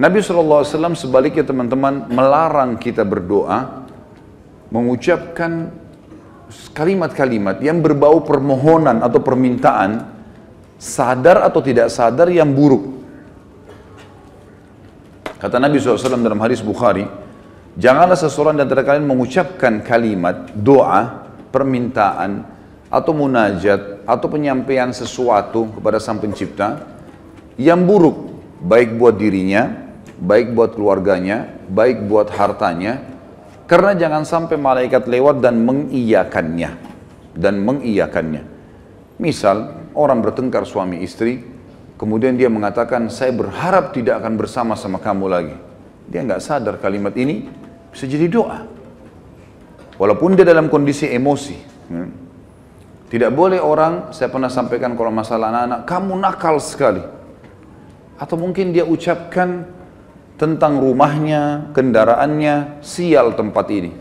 Nabi SAW sebaliknya teman-teman melarang kita berdoa mengucapkan kalimat-kalimat yang berbau permohonan atau permintaan, sadar atau tidak sadar, yang buruk. Kata Nabi SAW dalam hadis Bukhari, janganlah seseorang di antara kalian mengucapkan kalimat doa, permintaan, atau munajat, atau penyampaian sesuatu kepada Sang Pencipta yang buruk, baik buat dirinya, baik buat keluarganya, baik buat hartanya, karena jangan sampai malaikat lewat dan mengiyakannya. Misal, orang bertengkar suami istri, kemudian dia mengatakan, saya berharap tidak akan bersama sama kamu lagi. Dia nggak sadar kalimat ini bisa jadi doa. Walaupun dia dalam kondisi emosi. Tidak boleh orang, saya pernah sampaikan kalau masalah anak-anak, kamu nakal sekali. Atau mungkin dia ucapkan tentang rumahnya, kendaraannya, sial tempat ini.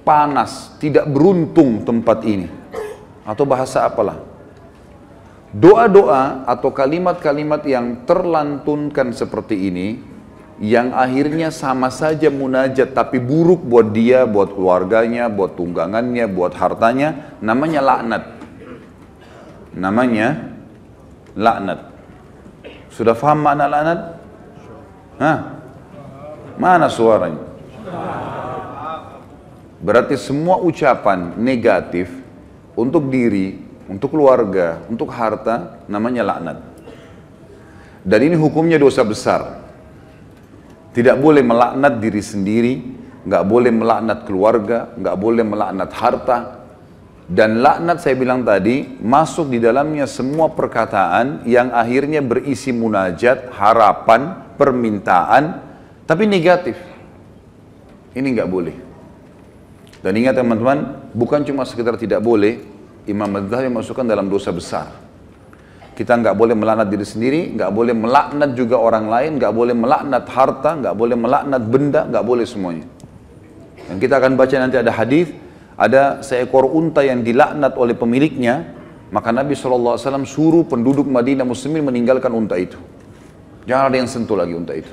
Panas, tidak beruntung tempat ini. Atau bahasa apalah. Doa-doa atau kalimat-kalimat yang terlantunkan seperti ini, yang akhirnya sama saja munajat tapi buruk buat dia, buat keluarganya, buat tunggangannya, buat hartanya, namanya laknat. Namanya laknat. Sudah paham makna laknat? Hah? Mana suaranya? Berarti semua ucapan negatif untuk diri, untuk keluarga, untuk harta, namanya laknat. Dan ini hukumnya dosa besar. Tidak boleh melaknat diri sendiri, nggak boleh melaknat keluarga, nggak boleh melaknat harta. Dan laknat saya bilang tadi, masuk di dalamnya semua perkataan yang akhirnya berisi munajat, harapan, permintaan, tapi negatif. Ini nggak boleh. Dan ingat teman-teman, bukan cuma sekedar tidak boleh, Imam Madzhabi masukkan dalam dosa besar. Kita nggak boleh melaknat diri sendiri, nggak boleh melaknat juga orang lain, nggak boleh melaknat harta, nggak boleh melaknat benda, nggak boleh semuanya. Dan kita akan baca nanti ada hadis, ada seekor unta yang dilaknat oleh pemiliknya, maka Nabi SAW suruh penduduk Madinah muslimin meninggalkan unta itu. Jangan ada yang sentuh lagi unta itu,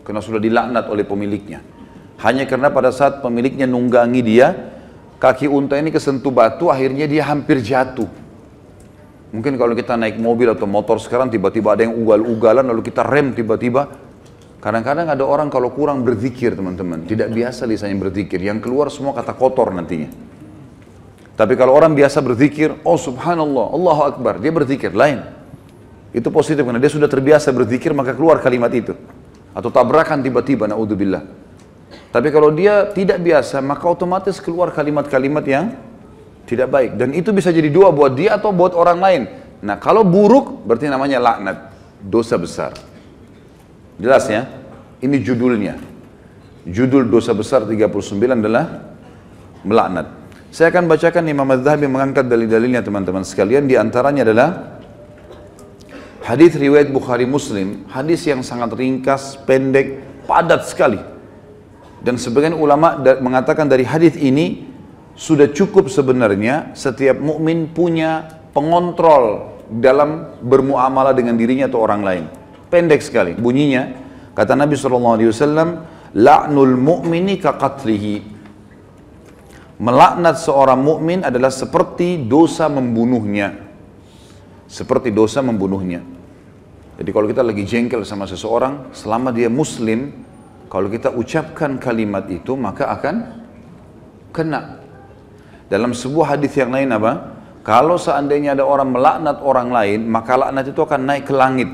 karena sudah dilaknat oleh pemiliknya. Hanya karena pada saat pemiliknya nunggangi dia, kaki unta ini kesentuh batu, akhirnya dia hampir jatuh. Mungkin kalau kita naik mobil atau motor sekarang, tiba-tiba ada yang ugal-ugalan, lalu kita rem tiba-tiba. Kadang-kadang ada orang kalau kurang berzikir teman-teman, tidak biasa lisannya berzikir, yang keluar semua kata kotor nantinya. Tapi kalau orang biasa berzikir, oh subhanallah, Allahu Akbar, dia berzikir, lain. Itu positif, karena dia sudah terbiasa berzikir, maka keluar kalimat itu. Atau tabrakan tiba-tiba, na'udzubillah. Tapi kalau dia tidak biasa, maka otomatis keluar kalimat-kalimat yang tidak baik. Dan itu bisa jadi doa buat dia atau buat orang lain. Nah kalau buruk, berarti namanya laknat, dosa besar. Jelas ya? Ini judulnya. Judul dosa besar 39 adalah melaknat. Saya akan bacakan Imam Madzhabi mengangkat dalil-dalilnya teman-teman sekalian. Di antaranya adalah hadis riwayat Bukhari Muslim, hadis yang sangat ringkas, pendek, padat sekali. Dan sebagian ulama mengatakan dari hadis ini sudah cukup sebenarnya setiap mukmin punya pengontrol dalam bermuamalah dengan dirinya atau orang lain. Pendek sekali bunyinya, kata Nabi SAW, la'nul mu'mini kaqatlihi. Melaknat seorang mukmin adalah seperti dosa membunuhnya. Seperti dosa membunuhnya. Jadi kalau kita lagi jengkel sama seseorang, selama dia muslim, kalau kita ucapkan kalimat itu, maka akan kena. Dalam sebuah hadis yang lain apa? Kalau seandainya ada orang melaknat orang lain, maka laknat itu akan naik ke langit.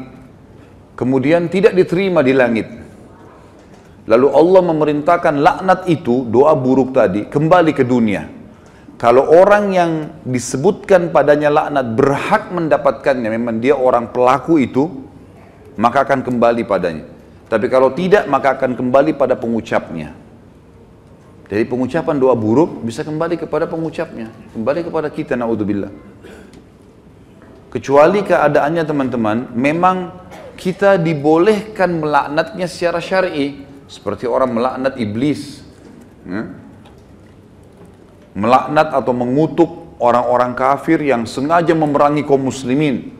Kemudian tidak diterima di langit. Lalu Allah memerintahkan laknat itu, doa buruk tadi, kembali ke dunia. Kalau orang yang disebutkan padanya laknat berhak mendapatkannya, memang dia orang pelaku itu, maka akan kembali padanya. Tapi kalau tidak, maka akan kembali pada pengucapnya. Jadi pengucapan doa buruk bisa kembali kepada pengucapnya, kembali kepada kita, na'udzubillah. Kecuali keadaannya teman-teman, memang kita dibolehkan melaknatnya secara syar'i, seperti orang melaknat iblis, melaknat atau mengutuk orang-orang kafir yang sengaja memerangi kaum muslimin,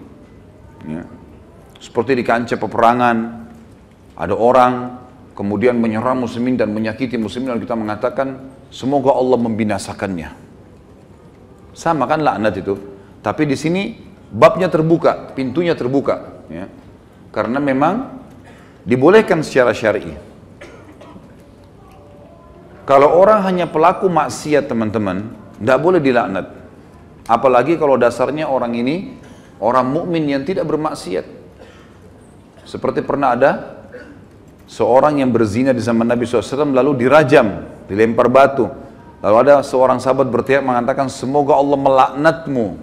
seperti di kancah peperangan, Ada orang kemudian menyerang muslimin dan menyakiti muslimin, lalu kita mengatakan semoga Allah membinasakannya. Sama kan laknat itu. Tapi di sini babnya terbuka, pintunya terbuka, ya. Karena memang dibolehkan secara syar'i. Kalau orang hanya pelaku maksiat teman-teman, tidak boleh dilaknat. Apalagi kalau dasarnya orang ini orang mukmin yang tidak bermaksiat. Seperti pernah ada seorang yang berzina di zaman Nabi SAW lalu dirajam, dilempar batu. Lalu ada seorang sahabat berteriak mengatakan semoga Allah melaknatmu.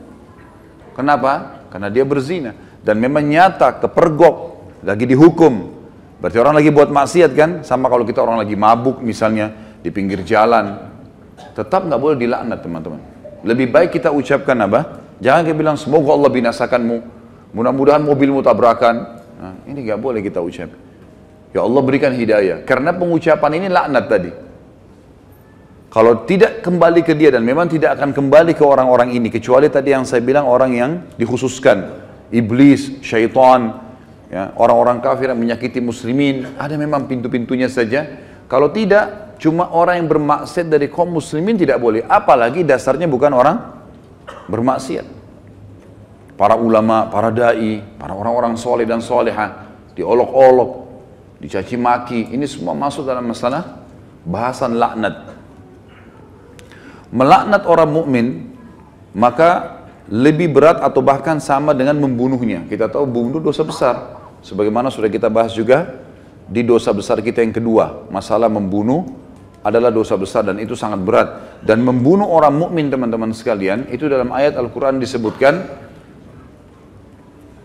Kenapa? Karena dia berzina. Dan memang nyata, kepergok, lagi dihukum. Berarti orang lagi buat maksiat kan? Sama kalau kita orang lagi mabuk misalnya di pinggir jalan. Tetap nggak boleh dilaknat teman-teman. Lebih baik kita ucapkan apa? Jangan kita bilang semoga Allah binasakanmu. Mudah-mudahan mobilmu tabrakan. Nah, ini nggak boleh kita ucap. Ya Allah berikan hidayah. Karena pengucapan ini laknat tadi. Kalau tidak kembali ke dia dan memang tidak akan kembali ke orang-orang ini. Kecuali tadi yang saya bilang orang yang dikhususkan. Iblis, syaitan, ya, orang-orang kafir yang menyakiti muslimin. Ada memang pintu-pintunya saja. Kalau tidak, cuma orang yang bermaksiat dari kaum muslimin tidak boleh. Apalagi dasarnya bukan orang bermaksiat. Para ulama, para da'i, para orang-orang soleh dan solehah, diolok-olok, dicaci maki, ini semua masuk dalam masalah bahasan laknat. Melaknat orang mukmin maka lebih berat atau bahkan sama dengan membunuhnya. Kita tahu membunuh dosa besar. Sebagaimana sudah kita bahas juga di dosa besar kita yang kedua, masalah membunuh adalah dosa besar dan itu sangat berat. Dan membunuh orang mukmin teman-teman sekalian, itu dalam ayat Al-Quran disebutkan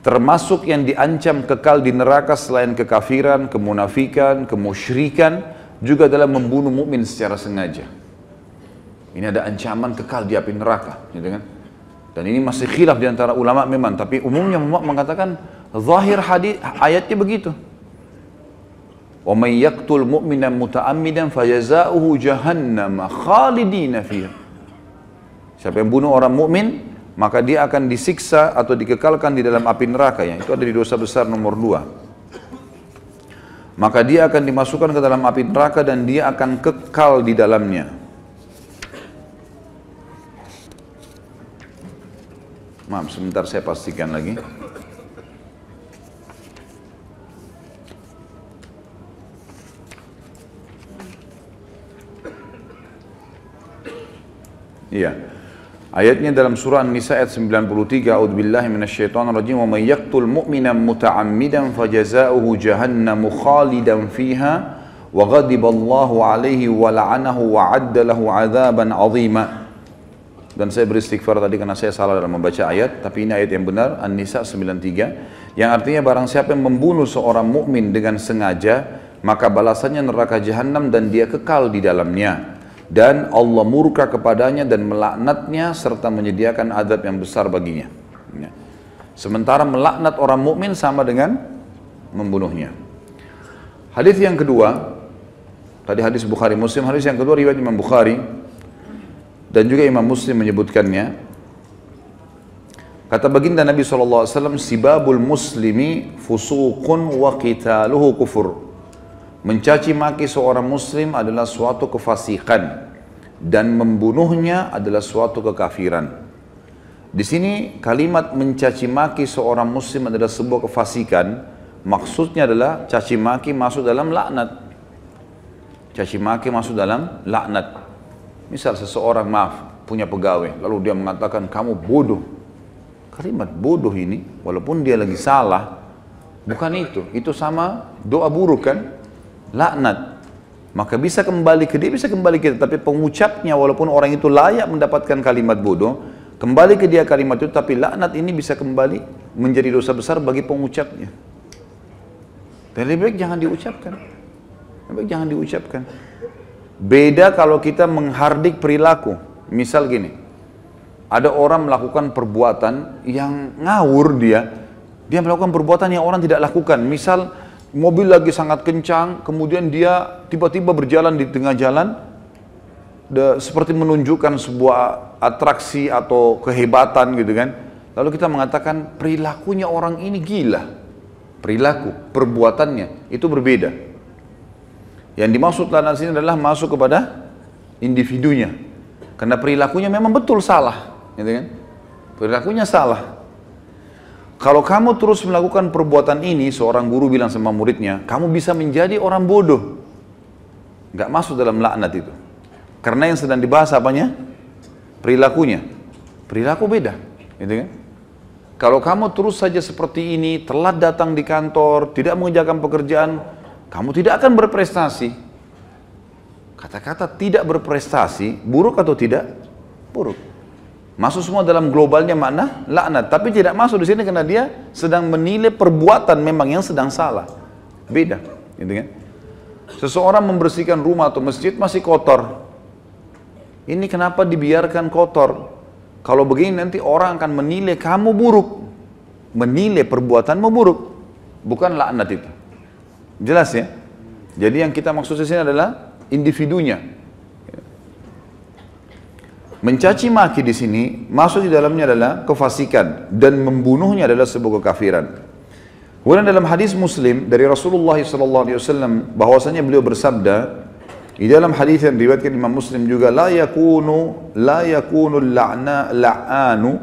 termasuk yang diancam kekal di neraka selain kekafiran, kemunafikan, kemusyrikan, juga dalam membunuh mukmin secara sengaja. Ini ada ancaman kekal di api neraka, gitu kan? Dan ini masih khilaf di antara ulama memang, tapi umumnya ulama mengatakan zahir hadis ayatnya begitu. Wa may yaqtul mu'minan muta'ammidan fajazaohu jahannam khalidina fiha. Siapa yang bunuh orang mukmin, maka dia akan disiksa atau dikekalkan di dalam api neraka, yang itu ada di dosa besar nomor 2. Maka dia akan dimasukkan ke dalam api neraka dan dia akan kekal di dalamnya. Maaf, sebentar saya pastikan lagi. Iya. Ayatnya dalam surah An-Nisa ayat 93, A'udzubillahi minasyaitonirrajim, wa may yaqtul mu'minan muta'ammidan fajazaohu jahannamu khalidan fiha wa ghadiballahu 'alaihi wa la'anahu wa 'adda lahu 'adzaban 'azima. Dan saya beristighfar tadi karena saya salah dalam membaca ayat, tapi ini ayat yang benar, An-Nisa 93, yang artinya barang siapa yang membunuh seorang mukmin dengan sengaja, maka balasannya neraka jahanam dan dia kekal di dalamnya. Dan Allah murka kepadanya dan melaknatnya serta menyediakan azab yang besar baginya. Ya. Sementara melaknat orang mukmin sama dengan membunuhnya. Hadis yang kedua, tadi hadis Bukhari Muslim, hadis yang kedua riwayat Imam Bukhari dan juga Imam Muslim menyebutkannya. Kata baginda Nabi SAW, sibabul muslimi fusuqun wa qitaluhu kufur. Mencaci maki seorang muslim adalah suatu kefasikan dan membunuhnya adalah suatu kekafiran. Di sini kalimat mencaci maki seorang muslim adalah sebuah kefasikan, maksudnya adalah caci maki masuk dalam laknat. Caci maki masuk dalam laknat. Misal seseorang punya pegawai, lalu dia mengatakan kamu bodoh. Kalimat bodoh ini, walaupun dia lagi salah, bukan itu sama doa buruk kan? Laknat. Maka bisa kembali ke dia, bisa kembali ke dia, tapi pengucapnya walaupun orang itu layak mendapatkan kalimat bodoh, kembali ke dia kalimat itu, tapi laknat ini bisa kembali menjadi dosa besar bagi pengucapnya. Dan lebih baik jangan diucapkan. Lebih baik jangan diucapkan. Beda kalau kita menghardik perilaku. Misal gini, ada orang melakukan perbuatan yang ngawur dia melakukan perbuatan yang orang tidak lakukan. Misal mobil lagi sangat kencang, kemudian dia tiba-tiba berjalan di tengah jalan, seperti menunjukkan sebuah atraksi atau kehebatan gitu kan. Lalu kita mengatakan perilakunya orang ini gila. perilaku, perbuatannya itu berbeda. Yang dimaksud laknat sini adalah masuk kepada individunya, karena perilakunya memang betul salah, gitu kan? Perilakunya salah. Kalau kamu terus melakukan perbuatan ini, seorang guru bilang sama muridnya, kamu bisa menjadi orang bodoh. Nggak masuk dalam laknat itu. Karena yang sedang dibahas apanya? Perilakunya. Perilaku beda, gitu kan? Kalau kamu terus saja seperti ini, telat datang di kantor, tidak mengerjakan pekerjaan, kamu tidak akan berprestasi. Kata-kata tidak berprestasi, buruk atau tidak? Buruk. Masuk semua dalam globalnya makna laknat, tapi tidak masuk di sini karena dia sedang menilai perbuatan memang yang sedang salah. Beda, gitu kan? Seseorang membersihkan rumah atau masjid masih kotor. Ini kenapa dibiarkan kotor? Kalau begini nanti orang akan menilai kamu buruk. Menilai perbuatanmu buruk. Bukan laknat itu. Jelas ya? Jadi yang kita maksud di sini adalah individunya. Mencaci maki di sini masuk di dalamnya adalah kefasikan dan membunuhnya adalah sebuah kekafiran. Kemudian dalam hadis Muslim dari Rasulullah SAW bahwasanya beliau bersabda di dalam hadis yang diriwayatkan Imam Muslim juga, la yakunu la'anu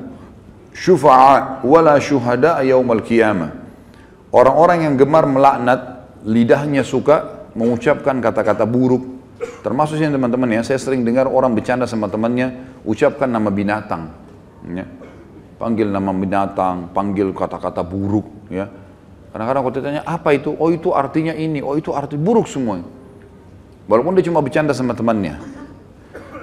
syufa'a wala syuhada yaumal qiyamah. Orang-orang yang gemar melaknat, lidahnya suka mengucapkan kata-kata buruk. Termasuk yang teman-teman ya, saya sering dengar orang bercanda sama temannya, ucapkan nama binatang, ya. Panggil nama binatang, panggil kata-kata buruk, ya. Kadang-kadang kalau ditanya apa itu, oh itu artinya ini, oh itu arti buruk semua. Walaupun dia cuma bercanda sama temannya.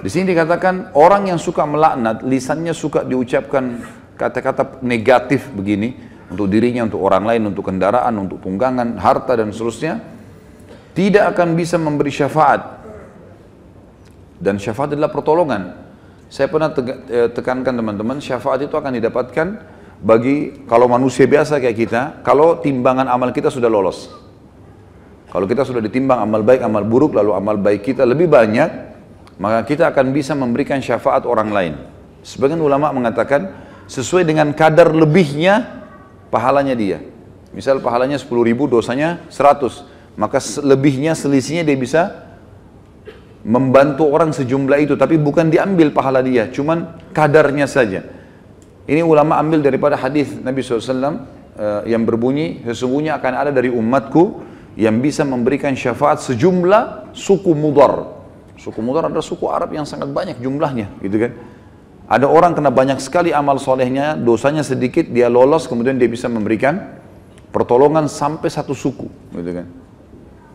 Di sini dikatakan orang yang suka melaknat, lisannya suka diucapkan kata-kata negatif begini untuk dirinya, untuk orang lain, untuk kendaraan, untuk tunggangan, harta dan seterusnya, tidak akan bisa memberi syafaat. Dan syafaat adalah pertolongan. Saya pernah tekankan teman-teman, syafaat itu akan didapatkan bagi kalau manusia biasa kayak kita, kalau timbangan amal kita sudah lolos. Kalau kita sudah ditimbang amal baik, amal buruk, lalu amal baik kita lebih banyak, maka kita akan bisa memberikan syafaat orang lain. Sebagian ulama mengatakan, sesuai dengan kadar lebihnya, pahalanya dia. Misal pahalanya 10.000, dosanya 100. Maka lebihnya, selisihnya dia bisa membantu orang sejumlah itu, tapi bukan diambil pahala dia, cuman kadarnya saja. Ini ulama ambil daripada hadis Nabi SAW yang berbunyi, sesungguhnya akan ada dari umatku yang bisa memberikan syafaat sejumlah suku Mudar. Suku Mudar adalah suku Arab yang sangat banyak jumlahnya, gitu kan? Ada orang kena banyak sekali amal solehnya, dosanya sedikit, dia lolos, kemudian dia bisa memberikan pertolongan sampai satu suku, gitu kan?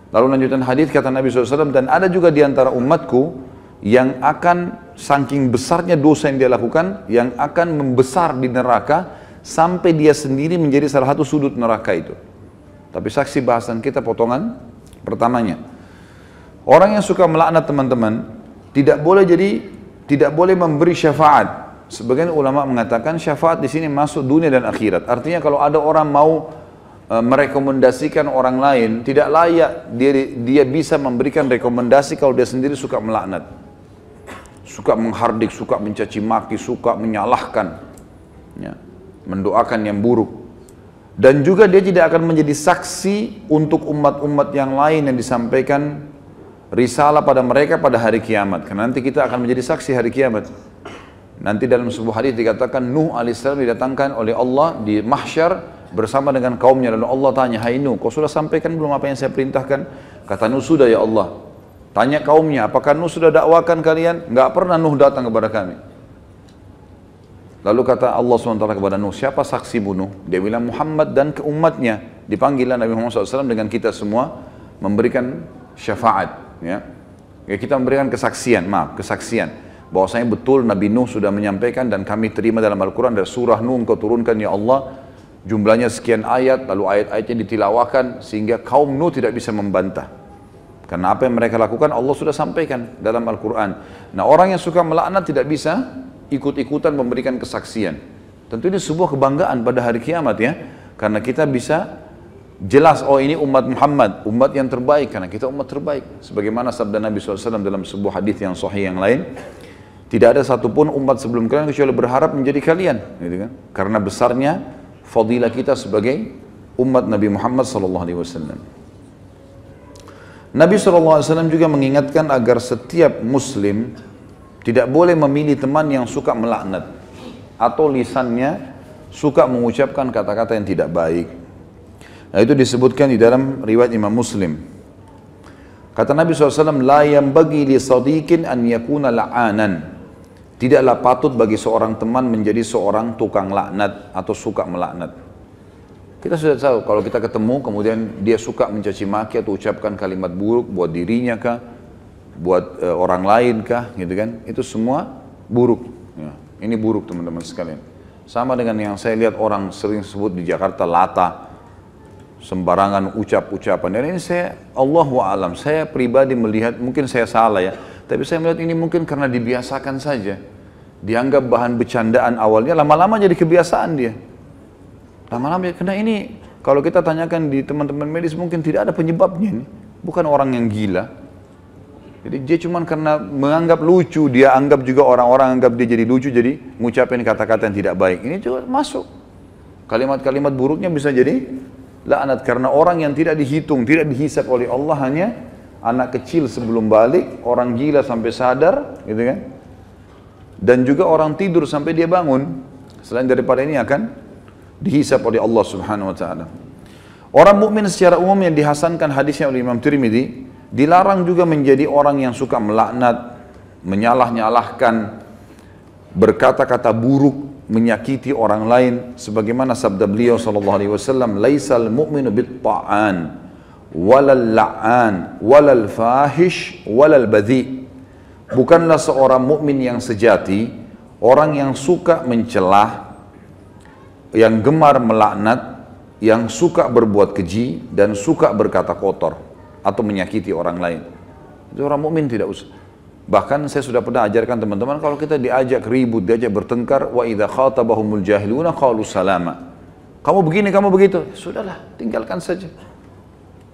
Lalu lanjutan hadis kata Nabi SAW, dan ada juga di antara umatku yang akan saking besarnya dosa yang dia lakukan, yang akan membesar di neraka sampai dia sendiri menjadi salah satu sudut neraka itu. Tapi saksi bahasan kita potongan pertamanya. Orang yang suka melaknat teman-teman tidak boleh memberi syafaat. Sebagian ulama mengatakan syafaat di sini masuk dunia dan akhirat. Artinya kalau ada orang mau merekomendasikan orang lain, tidak layak dia bisa memberikan rekomendasi kalau dia sendiri suka melaknat, suka menghardik, suka mencaci maki, suka menyalahkan, ya, mendoakan yang buruk. Dan juga dia tidak akan menjadi saksi untuk umat-umat yang lain yang disampaikan risalah pada mereka pada hari kiamat. Karena nanti kita akan menjadi saksi hari kiamat. Nanti dalam sebuah hadis dikatakan Nuh alaihissalam didatangkan oleh Allah di mahsyar bersama dengan kaumnya, lalu Allah tanya, hai Nuh, kau sudah sampaikan belum apa yang saya perintahkan? Kata Nuh, sudah ya Allah. Tanya kaumnya, apakah Nuh sudah dakwakan kalian? Enggak pernah Nuh datang kepada kami. Lalu kata Allah SWT kepada Nuh, siapa saksimu Nuh? Dia bilang Muhammad dan ke umatnya. Dipanggillah Nabi Muhammad SAW dengan kita semua memberikan syafaat, ya. Kita memberikan kesaksian, kesaksian bahwasanya betul Nabi Nuh sudah menyampaikan dan kami terima dalam Al-Quran dari surah Nuh engkau turunkan ya Allah. Jumlahnya sekian ayat, lalu ayat-ayatnya ditilawakan sehingga kaum Nuh tidak bisa membantah. Karena apa yang mereka lakukan Allah sudah sampaikan dalam Al-Quran. Nah, orang yang suka melaknat tidak bisa ikut-ikutan memberikan kesaksian. Tentu ini sebuah kebanggaan pada hari kiamat, ya. Karena kita bisa jelas, oh ini umat Muhammad, umat yang terbaik, karena kita umat terbaik. Sebagaimana sabda Nabi SAW dalam sebuah hadis yang sahih yang lain, tidak ada satupun umat sebelum kalian kecuali berharap menjadi kalian, gitu kan? Karena besarnya fadilah kita sebagai umat Nabi Muhammad SAW. Nabi SAW juga mengingatkan agar setiap muslim tidak boleh memilih teman yang suka melaknat atau lisannya suka mengucapkan kata-kata yang tidak baik. Nah, itu disebutkan di dalam riwayat Imam Muslim. Kata Nabi SAW, la yanbaghi li sadiqin an yakuna la'anan. Tidaklah patut bagi seorang teman menjadi seorang tukang laknat atau suka melaknat. Kita sudah tahu kalau kita ketemu kemudian dia suka mencaci maki atau ucapkan kalimat buruk buat dirinya kah, buat orang lain kah, gitu kan? Itu semua buruk. Ya, ini buruk teman-teman sekalian. Sama dengan yang saya lihat orang sering sebut di Jakarta lata, sembarangan ucap-ucapan. Dan ini saya, Allahu a'lam, saya pribadi melihat, mungkin saya salah ya, tapi saya melihat ini mungkin karena dibiasakan saja. Dianggap bahan bercandaan awalnya, lama-lama jadi kebiasaan dia. Lama-lama, karena ini kalau kita tanyakan di teman-teman medis mungkin tidak ada penyebabnya ini. Bukan orang yang gila. Jadi dia cuma karena menganggap lucu, dia anggap juga orang-orang anggap dia jadi lucu, jadi ngucapin kata-kata yang tidak baik. Ini juga masuk. Kalimat-kalimat buruknya bisa jadi laknat karena orang yang tidak dihitung, tidak dihisab oleh Allah hanya anak kecil sebelum balik, orang gila sampai sadar, gitu kan? Dan juga orang tidur sampai dia bangun. Selain daripada ini akan dihisab oleh Allah Subhanahu wa taala. Orang mukmin secara umum yang dihasankan hadisnya oleh Imam Tirmidzi, dilarang juga menjadi orang yang suka melaknat, menyalah-nyalahkan, berkata-kata buruk, menyakiti orang lain sebagaimana sabda beliau sallallahu alaihi wasallam, laisal mu'minu bit-ta'an walal la'an walal fahish walal badhi. Bukanlah seorang mukmin yang sejati orang yang suka mencelah, yang gemar melaknat, yang suka berbuat keji dan suka berkata kotor atau menyakiti orang lain. Itu orang mukmin tidak usah. Bahkan saya sudah pernah ajarkan teman-teman, kalau kita diajak ribut, diajak bertengkar, wa idza khatabahumul jahiluna qalu salama. Kamu begini, kamu begitu. Sudahlah, tinggalkan saja.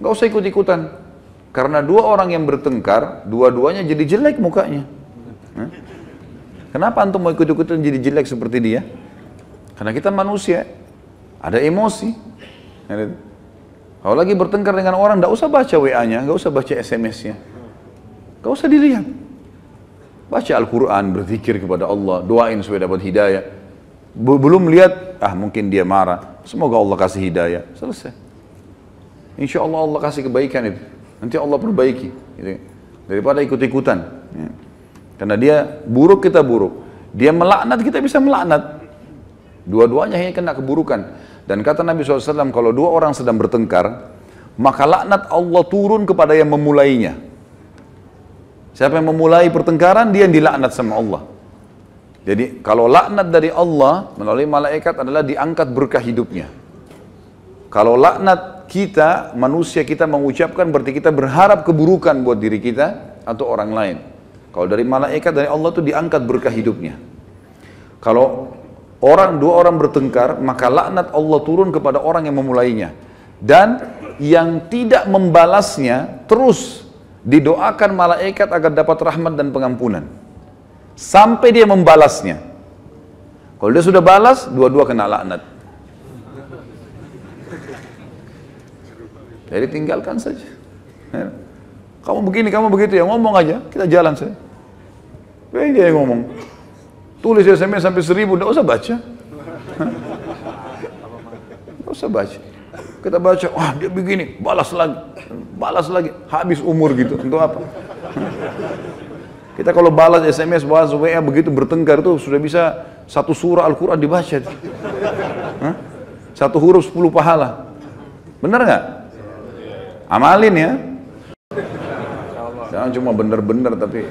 Enggak usah ikut-ikutan. Karena dua orang yang bertengkar, dua-duanya jadi jelek mukanya. Kenapa antum mau ikut-ikutan jadi jelek seperti dia? Karena kita manusia, ada emosi. Kalau lagi bertengkar dengan orang, enggak usah baca WA-nya, enggak usah baca SMS-nya. Enggak usah dilihat. Baca Al-Quran, berzikir kepada Allah, doain supaya dapat hidayah. Belum lihat, mungkin dia marah. Semoga Allah kasih hidayah. Selesai. Insya Allah Allah kasih kebaikan itu. Nanti Allah perbaiki. Gitu. Daripada ikut-ikutan. Ya. Karena dia buruk, kita buruk. Dia melaknat, kita bisa melaknat. Dua-duanya hanya kena keburukan. Dan kata Nabi SAW, kalau dua orang sedang bertengkar, maka laknat Allah turun kepada yang memulainya. Siapa yang memulai pertengkaran, dia yang dilaknat sama Allah. Jadi kalau laknat dari Allah melalui malaikat adalah diangkat berkah hidupnya. Kalau laknat kita, manusia kita mengucapkan berarti kita berharap keburukan buat diri kita atau orang lain. Kalau dari malaikat, dari Allah itu diangkat berkah hidupnya. Kalau dua orang bertengkar, maka laknat Allah turun kepada orang yang memulainya. Dan yang tidak membalasnya terus didoakan malaikat agar dapat rahmat dan pengampunan sampai dia membalasnya. Kalau dia sudah balas, dua-dua kena laknat. Jadi tinggalkan saja. Kamu begini, kamu begitu ya, ngomong aja, kita jalan saja. Dia yang ngomong. Tulis SMS sampai 1000, tidak usah baca. Tidak usah baca. Kita baca, wah dia begini, balas lagi, habis umur gitu, untuk apa? Kita kalau balas SMS, balas WA begitu bertengkar itu sudah bisa satu surah Al-Quran dibaca. Satu huruf 10 pahala. Benar nggak? Amalin ya. Jangan cuma benar-benar tapi.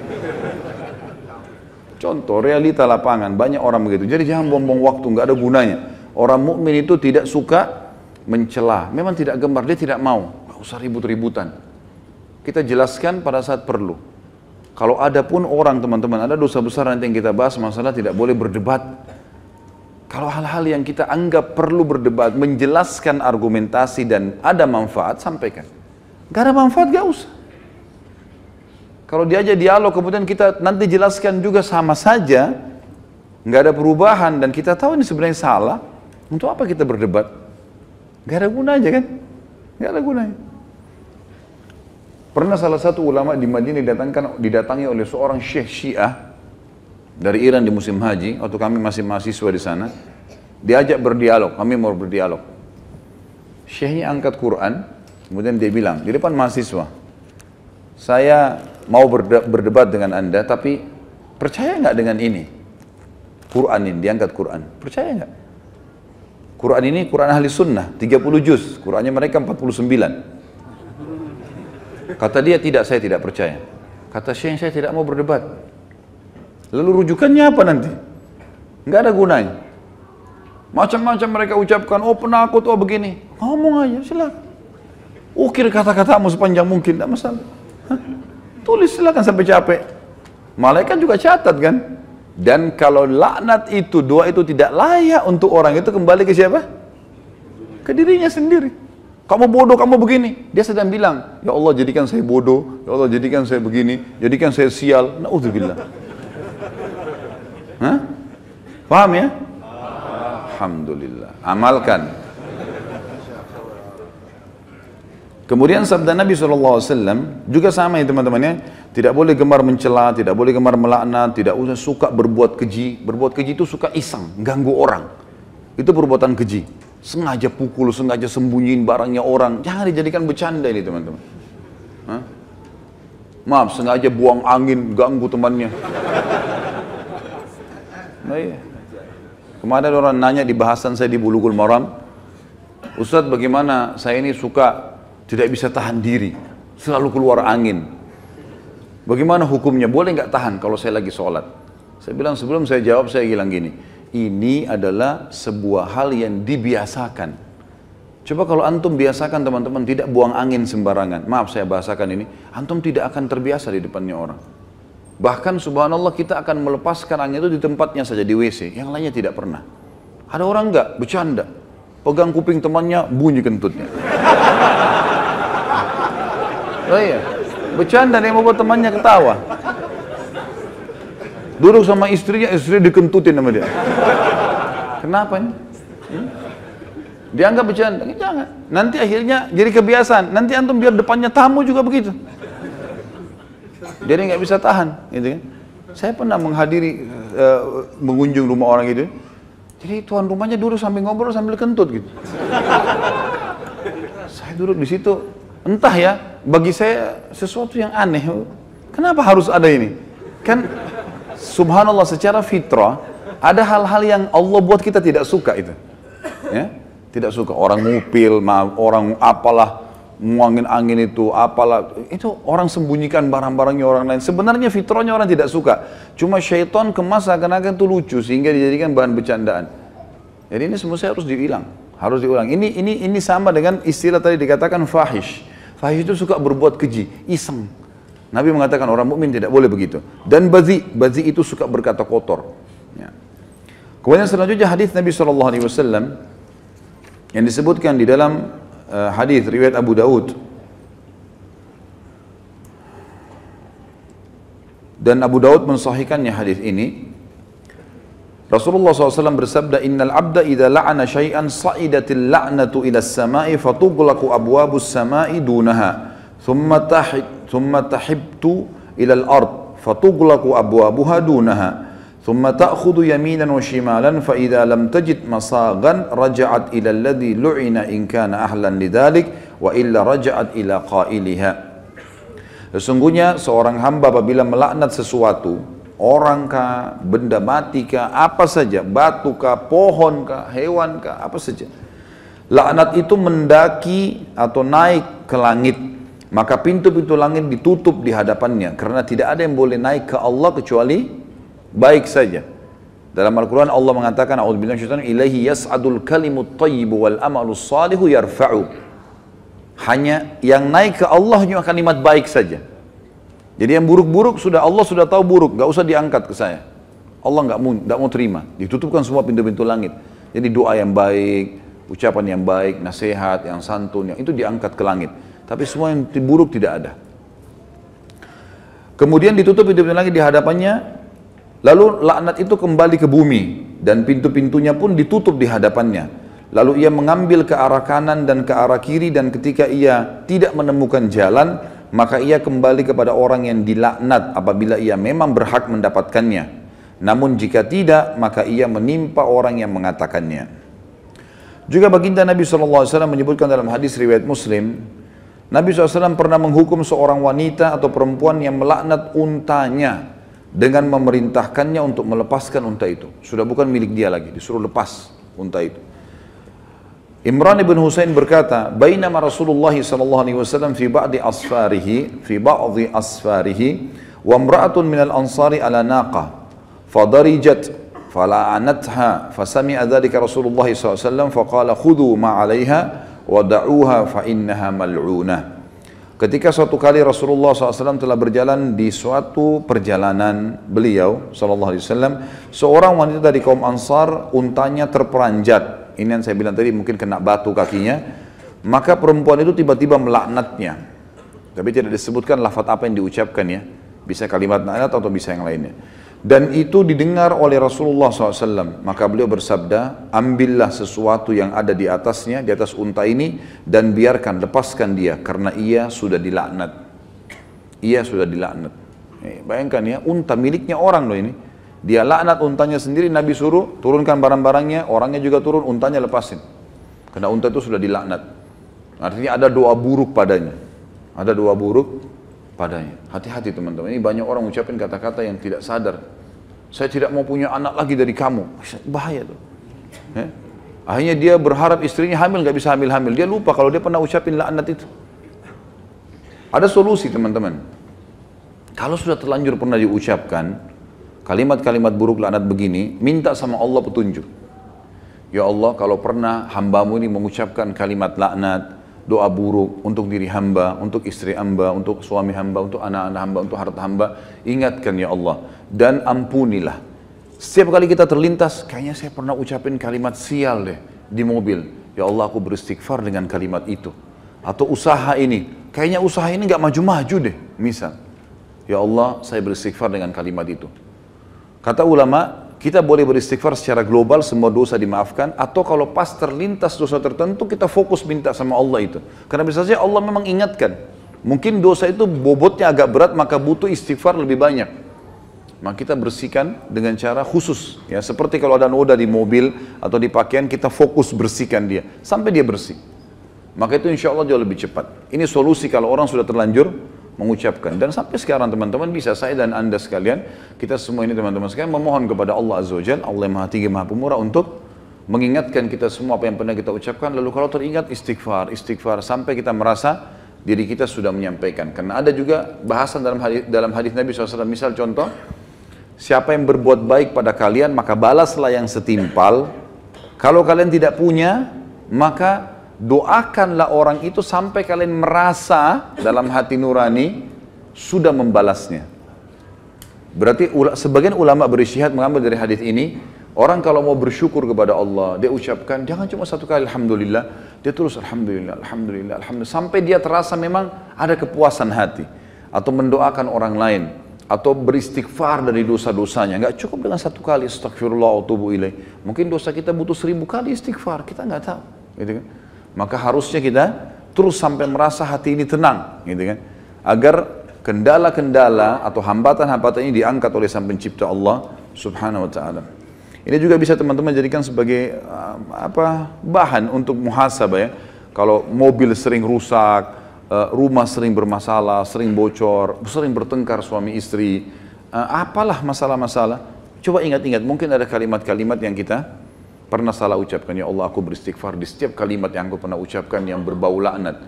Contoh realita lapangan, banyak orang begitu. Jadi jangan buang-buang waktu, nggak ada gunanya. Orang mukmin itu tidak suka mencela, memang tidak gemar, dia tidak mau. Nggak usah ribut-ributan. Kita jelaskan pada saat perlu. Kalau ada pun orang teman-teman, ada dosa besar nanti yang kita bahas masalah tidak boleh berdebat. Kalau hal-hal yang kita anggap perlu berdebat, menjelaskan argumentasi dan ada manfaat, sampaikan. Nggak ada manfaat, nggak usah. Kalau diajak dialog kemudian kita nanti jelaskan juga sama saja, nggak ada perubahan dan kita tahu ini sebenarnya salah, untuk apa kita berdebat? Gak ada gunanya kan? Gak ada gunanya. Pernah salah satu ulama di Madinah didatangi oleh seorang syekh Syiah dari Iran di musim haji, waktu kami masih mahasiswa di sana. Diajak berdialog, kami mau berdialog. Syekhnya angkat Quran, kemudian dia bilang di depan mahasiswa, saya mau berdebat dengan anda, tapi percaya nggak dengan ini? Quran ini, diangkat Quran. Percaya nggak? Quran ini Quran ahli sunnah, 30 juz. Qurannya mereka 49. Kata dia, tidak, saya tidak percaya. Kata Syekh, saya tidak mau berdebat. Lalu rujukannya apa nanti? Nggak ada gunanya. Macam-macam mereka ucapkan, oh penakut, oh begini. Ngomong aja, silakan. Ukir kata-katamu sepanjang mungkin, tidak masalah. Hah? Tulis silakan sampai capek. Malaikat juga catat kan? Dan kalau laknat itu, doa itu tidak layak untuk orang itu, kembali ke siapa? Ke dirinya sendiri. Kamu bodoh, kamu begini. Dia sedang bilang, ya Allah jadikan saya bodoh, ya Allah jadikan saya begini, jadikan saya sial. Na'udzubillah. Hah? Paham ya? Alhamdulillah. Amalkan. Kemudian sabda Nabi SAW juga sama ya teman-temannya. Tidak boleh gemar mencela, tidak boleh gemar melaknat, tidak usah suka berbuat keji. Berbuat keji itu suka iseng, ganggu orang. Itu perbuatan keji. Sengaja pukul, sengaja sembunyiin barangnya orang. Jangan dijadikan bercanda ini teman-teman. Maaf, sengaja buang angin, ganggu temannya. Nah, iya. Kemarin orang nanya di bahasan saya di Bulughul Maram, Ustadz bagaimana saya ini suka tidak bisa tahan diri, selalu keluar angin. Bagaimana hukumnya? Boleh nggak tahan kalau saya lagi sholat? Saya bilang sebelum saya jawab saya bilang gini, ini adalah sebuah hal yang dibiasakan. Coba kalau antum biasakan teman-teman tidak buang angin sembarangan. Maaf saya bahasakan ini, antum tidak akan terbiasa di depannya orang. Bahkan subhanallah kita akan melepaskan angin itu di tempatnya saja, di WC. Yang lainnya tidak pernah. Ada orang enggak, bercanda. Pegang kuping temannya, bunyi kentutnya. Oh iya, bercanda dia membuat temannya ketawa. Duduk sama istrinya, istri dikentutin sama dia. Kenapa ini? Dianggap bercanda, jangan. Nanti akhirnya jadi kebiasaan. Nanti antum biar depannya tamu juga begitu. Jadi nggak bisa tahan, gitu kan? Saya pernah menghadiri, mengunjung rumah orang itu. Jadi tuan rumahnya duduk sambil ngobrol sambil kentut gitu. Saya duduk di situ, entah ya, bagi saya sesuatu yang aneh. Kenapa harus ada ini? Kan subhanallah secara fitrah ada hal-hal yang Allah buat kita tidak suka itu. Ya? Tidak suka orang ngupil, orang apalah, muangin angin itu, apalah, itu orang sembunyikan barang-barangnya orang lain. Sebenarnya fitrahnya orang tidak suka. Cuma syaitan kemas seakan-akan itu lucu sehingga dijadikan bahan bercandaan. Jadi ini semua harus diulang, harus diulang. Ini sama dengan istilah tadi dikatakan fahish. Fahish itu suka berbuat keji, iseng. Nabi mengatakan orang mukmin tidak boleh begitu. Dan bazi itu suka berkata kotor. Ya. Kemudian selanjutnya hadis Nabi SAW yang disebutkan di dalam hadis riwayat Abu Daud, dan Abu Daud mensahihkannya hadis ini. Rasulullah SAW bersabda, Innal abda idha la'ana syai'an sa'idatil la'natu ila as-sama'i fatughlaqu abwabus sama'i dunaha thumma tahibtu ila al-ard fatughlaqu abwabuha dunaha thumma ta'khudhu yaminan wa shimalan fa idha lam tajid masagan raja'at ila alladhi lu'ina in kana ahlan lidhalik wa illa raja'at ila qailiha. Sesungguhnya seorang hamba apabila melaknat sesuatu, orang kah, benda mati kah, apa saja, batu kah, pohon kah, hewan kah, apa saja, laknat itu mendaki atau naik ke langit, maka pintu-pintu langit ditutup di hadapannya, karena tidak ada yang boleh naik ke Allah kecuali baik saja. Dalam Al-Quran Allah mengatakan, A'udzubillahi minasyaitonir rajim, ilaihi yas'adul kalimut thayyibu wal amalus salihu yarfa'u. Hanya yang naik ke Allah hanya kalimat baik saja. Jadi yang buruk-buruk Allah sudah tahu buruk, gak usah diangkat ke saya. Allah gak mau terima, ditutupkan semua pintu-pintu langit. Jadi doa yang baik, ucapan yang baik, nasihat, yang santun, yang itu diangkat ke langit. Tapi semua yang buruk tidak ada. Kemudian ditutup pintu-pintu langit di hadapannya, lalu laknat itu kembali ke bumi dan pintu-pintunya pun ditutup di hadapannya. lalu ia mengambil ke arah kanan dan ke arah kiri, dan ketika ia tidak menemukan jalan, maka ia kembali kepada orang yang dilaknat apabila ia memang berhak mendapatkannya. Namun jika tidak, maka ia menimpa orang yang mengatakannya. Juga baginda Nabi SAW menyebutkan dalam hadis riwayat Muslim, Nabi SAW pernah menghukum seorang wanita atau perempuan yang melaknat untanya dengan memerintahkannya untuk melepaskan unta itu. Sudah bukan milik dia lagi, disuruh lepas unta itu. Imran ibn Husain berkata, "Bainama Rasulullah SAW fi ba'di asfarihi wa imra'atun minal ansari ala naqah fadarijat fala'anatha fasami'a dzalika Rasulullah SAW faqala khudhu ma 'alaiha wada'uha fa innaha mal'unah." Ketika suatu kali Rasulullah SAW telah berjalan di suatu perjalanan beliau SAW, seorang wanita dari kaum Ansar untanya terperanjat. Ini yang saya bilang tadi, mungkin kena batu kakinya. Maka perempuan itu tiba-tiba melaknatnya. Tapi tidak disebutkan lafaz apa yang diucapkan ya. Bisa kalimat laknat atau bisa yang lainnya. Dan itu didengar oleh Rasulullah SAW. Maka beliau bersabda, ambillah sesuatu yang ada di atasnya, di atas unta ini, dan biarkan, lepaskan dia, karena ia sudah dilaknat. Ia sudah dilaknat. Bayangkan ya, unta miliknya orang loh ini. Dia laknat untanya sendiri, Nabi suruh turunkan barang-barangnya, orangnya juga turun, untanya lepasin. Karena unta itu sudah dilaknat. Artinya ada doa buruk padanya. Ada doa buruk padanya. Hati-hati teman-teman, ini banyak orang ucapin kata-kata yang tidak sadar. Saya tidak mau punya anak lagi dari kamu. Bahaya tuh. Akhirnya dia berharap istrinya hamil, gak bisa hamil-hamil. Dia lupa kalau dia pernah ucapin laknat itu. Ada solusi teman-teman. Kalau sudah terlanjur pernah diucapkan kalimat-kalimat buruk laknat begini, minta sama Allah petunjuk. Ya Allah, kalau pernah hambamu ini mengucapkan kalimat laknat, doa buruk untuk diri hamba, untuk istri hamba, untuk suami hamba, untuk anak-anak hamba, untuk harta hamba, ingatkan ya Allah, dan ampunilah. Setiap kali kita terlintas, kayaknya saya pernah ucapin kalimat sial deh di mobil. Ya Allah, aku beristighfar dengan kalimat itu. Atau usaha ini, kayaknya usaha ini gak maju-maju deh, misal. Ya Allah, saya beristighfar dengan kalimat itu. Kata ulama, kita boleh beristighfar secara global, semua dosa dimaafkan, atau kalau pas terlintas dosa tertentu, kita fokus minta sama Allah itu. Karena bisa saja Allah memang ingatkan. Mungkin dosa itu bobotnya agak berat, maka butuh istighfar lebih banyak. Maka kita bersihkan dengan cara khusus. Ya, seperti kalau ada noda di mobil atau di pakaian, kita fokus bersihkan dia, sampai dia bersih. Maka itu insya Allah jauh lebih cepat. Ini solusi kalau orang sudah terlanjur mengucapkan. Dan sampai sekarang teman-teman bisa, saya dan anda sekalian, kita semua ini teman-teman sekalian memohon kepada Allah Azza wa Jalla, Allah yang Maha Tinggi Maha Pemurah, untuk mengingatkan kita semua apa yang pernah kita ucapkan. Lalu kalau teringat istighfar, istighfar sampai kita merasa diri kita sudah menyampaikan. Karena ada juga bahasan dalam hadis Nabi SAW. Misal contoh, siapa yang berbuat baik pada kalian maka balaslah yang setimpal. Kalau kalian tidak punya, maka doakanlah orang itu sampai kalian merasa dalam hati nurani sudah membalasnya. Berarti sebagian ulama berijtihad mengambil dari hadis ini, orang kalau mau bersyukur kepada Allah, dia ucapkan jangan cuma satu kali alhamdulillah, dia terus alhamdulillah, alhamdulillah, alhamdulillah, sampai dia terasa memang ada kepuasan hati, atau mendoakan orang lain, atau beristighfar dari dosa-dosanya. Nggak cukup dengan satu kali astagfirullah wa atubu ilaih. Mungkin dosa kita butuh 1000 kali istighfar, kita nggak tahu, gitu kan? Maka harusnya kita terus sampai merasa hati ini tenang, gitu kan? Agar kendala-kendala atau hambatan-hambatan ini diangkat oleh Sang Pencipta Allah Subhanahu wa taala. Ini juga bisa teman-teman jadikan sebagai bahan untuk muhasabah ya. Kalau mobil sering rusak, rumah sering bermasalah, sering bocor, sering bertengkar suami istri, apalah masalah-masalah, coba ingat-ingat, mungkin ada kalimat-kalimat yang kita pernah salah ucapkan. Ya Allah, aku beristighfar di setiap kalimat yang aku pernah ucapkan yang berbau laknat.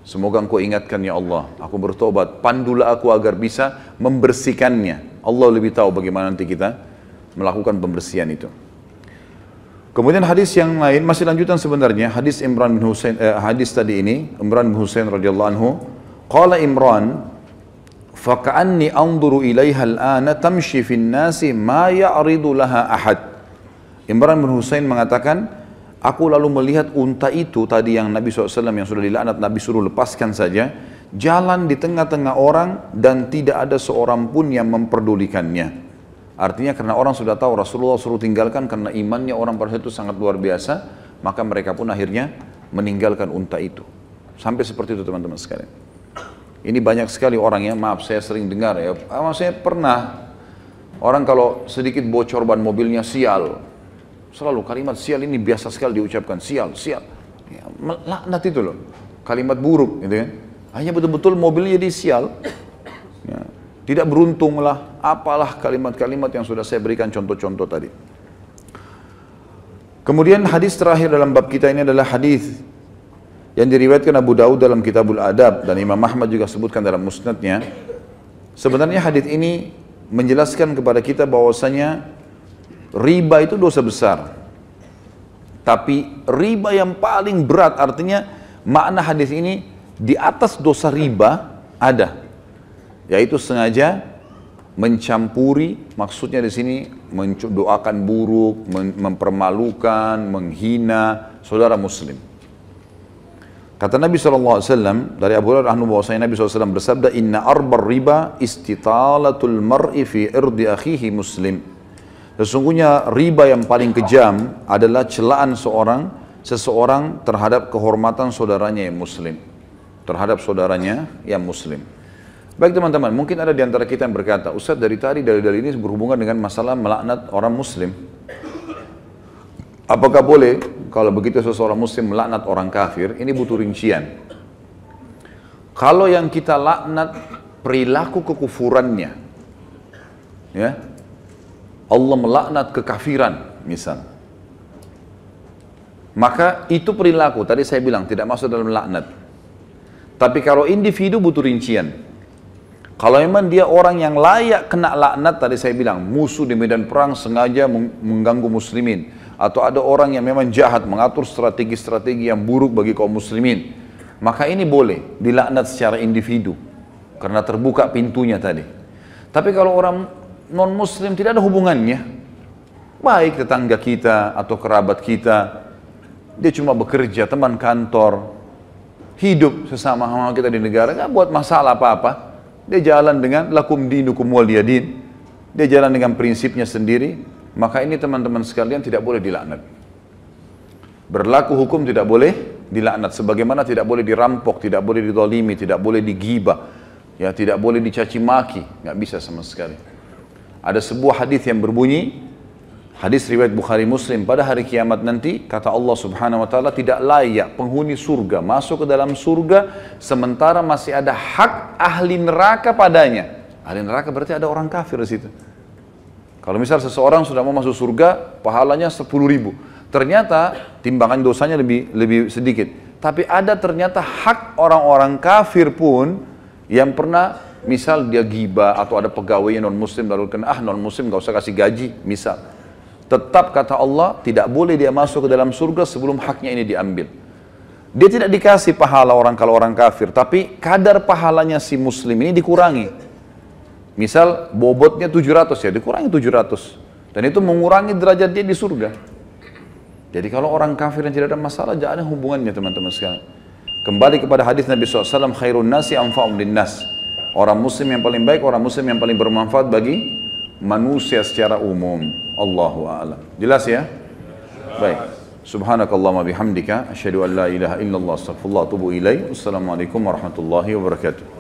Semoga engkau ingatkan ya Allah, aku bertobat, pandulah aku agar bisa membersihkannya. Allah lebih tahu bagaimana nanti kita melakukan pembersihan itu. Kemudian hadis yang lain, masih lanjutan sebenarnya, hadis Imran bin Husain, hadis tadi ini, Imran bin Husain radhiyallahu anhu, qala Imran, faka'anni anzuru ilaiha al-ana tamshi fin nasi ma ya'ridu laha ahad. Imran bin Husain mengatakan, aku lalu melihat unta itu tadi yang Nabi SAW yang sudah dilaknat, Nabi suruh lepaskan saja, jalan di tengah-tengah orang dan tidak ada seorang pun yang memperdulikannya. Artinya karena orang sudah tahu Rasulullah suruh tinggalkan karena imannya orang pada itu sangat luar biasa, maka mereka pun akhirnya meninggalkan unta itu. Sampai seperti itu teman-teman sekalian. Ini banyak sekali orang ya, maaf saya sering dengar ya, saya pernah orang kalau sedikit bocor ban mobilnya sial, selalu kalimat sial ini biasa sekali diucapkan, sial, sial. Ya, laknat itu loh, kalimat buruk gitu kan. Hanya betul-betul mobilnya jadi sial. Ya, tidak beruntung lah, apalah kalimat-kalimat yang sudah saya berikan contoh-contoh tadi. Kemudian hadis terakhir dalam bab kita ini adalah hadis yang diriwayatkan Abu Daud dalam Kitabul Adab dan Imam Ahmad juga sebutkan dalam musnadnya. Sebenarnya hadis ini menjelaskan kepada kita bahwasanya riba itu dosa besar. Tapi riba yang paling berat, artinya makna hadis ini di atas dosa riba ada, yaitu sengaja mencampuri, maksudnya di sini mendoakan buruk, mempermalukan, menghina saudara muslim. Kata Nabi SAW, dari Abu Hurairah bahwasanya Nabi SAW bersabda, Inna arbar riba istitalatul mar'i fi irdi akhihi muslim. Sesungguhnya riba yang paling kejam adalah celaan seseorang terhadap kehormatan saudaranya yang muslim. Terhadap saudaranya yang muslim. Baik teman-teman, mungkin ada di antara kita yang berkata, Ustaz dari tadi dalil-dalil ini berhubungan dengan masalah melaknat orang muslim. Apakah boleh kalau begitu seseorang muslim melaknat orang kafir? Ini butuh rincian. Kalau yang kita laknat perilaku kekufurannya, ya, Allah melaknat kekafiran misal, maka itu perilaku, tadi saya bilang tidak masuk dalam laknat. Tapi kalau individu butuh rincian. Kalau memang dia orang yang layak kena laknat, tadi saya bilang musuh di medan perang sengaja mengganggu muslimin, atau ada orang yang memang jahat mengatur strategi-strategi yang buruk bagi kaum muslimin, maka ini boleh dilaknat secara individu karena terbuka pintunya tadi. Tapi kalau orang non muslim tidak ada hubungannya, baik tetangga kita atau kerabat kita, dia cuma bekerja, teman kantor, hidup sesama kita di negara, nggak buat masalah apa-apa. Dia jalan dengan lakum dinukum waliyadin, dia jalan dengan prinsipnya sendiri, maka ini teman-teman sekalian tidak boleh dilaknat. Berlaku hukum tidak boleh dilaknat, sebagaimana tidak boleh dirampok, tidak boleh didolimi, tidak boleh digibah, ya, tidak boleh dicaci maki, nggak bisa sama sekali. Ada sebuah hadis yang berbunyi, hadis riwayat Bukhari Muslim, pada hari kiamat nanti kata Allah Subhanahu wa taala, tidak layak penghuni surga masuk ke dalam surga sementara masih ada hak ahli neraka padanya. Ahli neraka berarti ada orang kafir di situ. Kalau misal seseorang sudah mau masuk surga, pahalanya 10.000. Ternyata timbangan dosanya lebih sedikit. Tapi ada ternyata hak orang-orang kafir pun yang pernah, misal dia ghibah atau ada pegawai non muslim lalu kena, non muslim gak usah kasih gaji, misal. Tetap kata Allah, tidak boleh dia masuk ke dalam surga sebelum haknya ini diambil. Dia tidak dikasih pahala kalau orang kafir, tapi kadar pahalanya si muslim ini dikurangi. Misal bobotnya 700 ya, dikurangi 700. Dan itu mengurangi derajat dia di surga. Jadi kalau orang kafir yang tidak ada masalah, jangan ada hubungannya teman-teman sekalian. Kembali kepada hadis Nabi SAW, khairun nasi anfa'um linnas. Orang muslim yang paling baik, orang muslim yang paling bermanfaat bagi manusia secara umum. Allahu a'lam. Jelas ya? Baik. Subhanakallahumma bihamdika asyhadu an la ilaha illallah astaghfirullah wa atubu ilaik. Wassalamualaikum warahmatullahi wabarakatuh.